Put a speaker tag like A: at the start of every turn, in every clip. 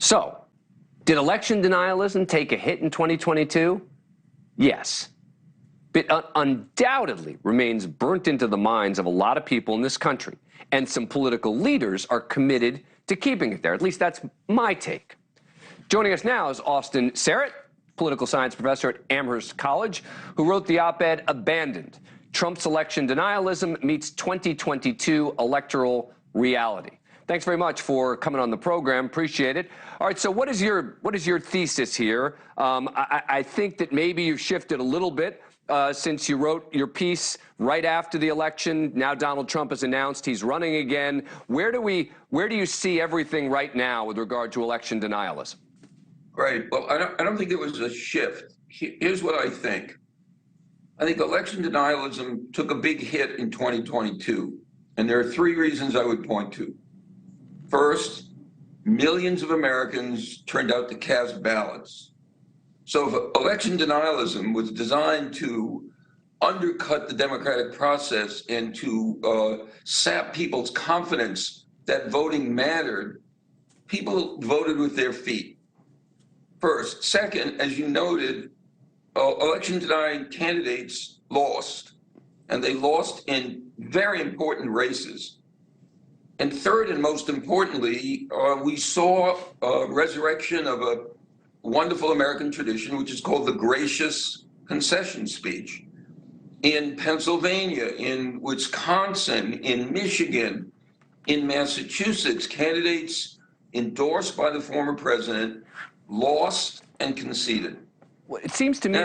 A: So, did election denialism take a hit in 2022? Yes. It undoubtedly remains burnt into the minds of a lot of people in this country, and some political leaders are committed to keeping it there. At least that's my take. Joining us now is Austin Sarat, political science professor at Amherst College, who wrote the op-ed Abandoned: Trump's Election Denialism Meets 2022 Electoral Reality. Thanks very much for coming on the program. Appreciate it. All right, so what is your thesis here? I think that maybe you've shifted a little bit since you wrote your piece right after the election. Now Donald Trump has announced he's running again. Where do you see everything right now with regard to election denialism?
B: Right. Well, I don't think there was a shift. Here's what I think. I think election denialism took a big hit in 2022, and there are three reasons I would point to. First, millions of Americans turned out to cast ballots. So if election denialism was designed to undercut the democratic process and to sap people's confidence that voting mattered, people voted with their feet. First. Second, as you noted, election denying candidates lost, and they lost in very important races. And third, and most importantly, we saw a resurrection of a wonderful American tradition, which is called the gracious concession speech. In Pennsylvania, in Wisconsin, in Michigan, in Massachusetts, candidates endorsed by the former president lost and conceded.
A: Well, it seems to me,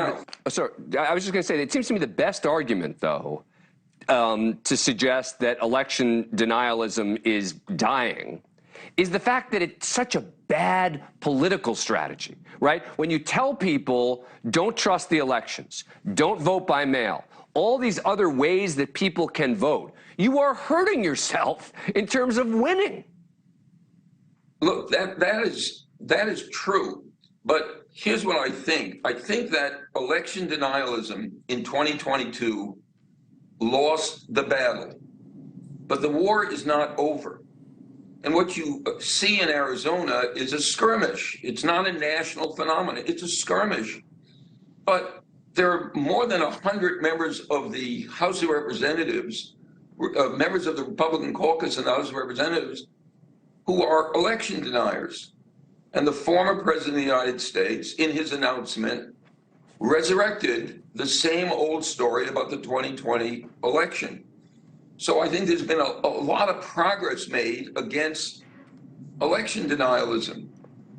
A: sorry, I was just going to say, it seems to me the best argument, though, to suggest that election denialism is dying is the fact that it's such a bad political strategy, right? When you tell people, don't trust the elections, don't vote by mail, all these other ways that people can vote, you are hurting yourself in terms of winning.
B: Look, that is true, but here's what I think. I think that election denialism in 2022 lost the battle, but the war is not over. And what you see in Arizona is a skirmish. It's not a national phenomenon. It's a skirmish. But there are more than 100 members of the House of Representatives, members of the Republican caucus in the House of Representatives, who are election deniers. And the former president of the United States, in his announcement, resurrected the same old story about the 2020 election. So I think there's been a lot of progress made against election denialism.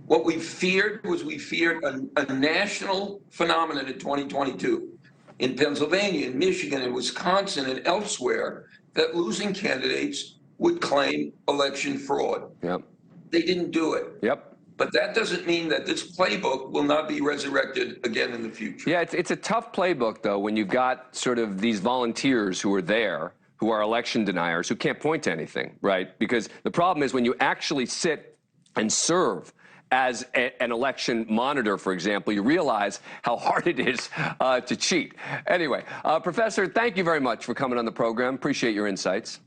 B: What we feared was a national phenomenon in 2022 in Pennsylvania, in Michigan, in Wisconsin, and elsewhere, that losing candidates would claim election fraud.
A: Yep.
B: They didn't do it.
A: Yep.
B: But that doesn't mean that this playbook will not be resurrected again in the future.
A: Yeah, it's a tough playbook, though, when you've got sort of these volunteers who are there, who are election deniers, who can't point to anything, right? Because the problem is when you actually sit and serve as an election monitor, for example, you realize how hard it is to cheat. Anyway, Professor, thank you very much for coming on the program. Appreciate your insights.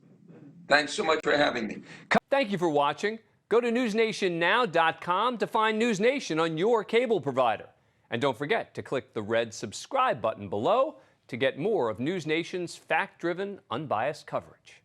B: Thanks so much for having me.
A: Thank you for watching. Go to newsnationnow.com to find NewsNation on your cable provider. And don't forget to click the red subscribe button below to get more of NewsNation's fact-driven, unbiased coverage.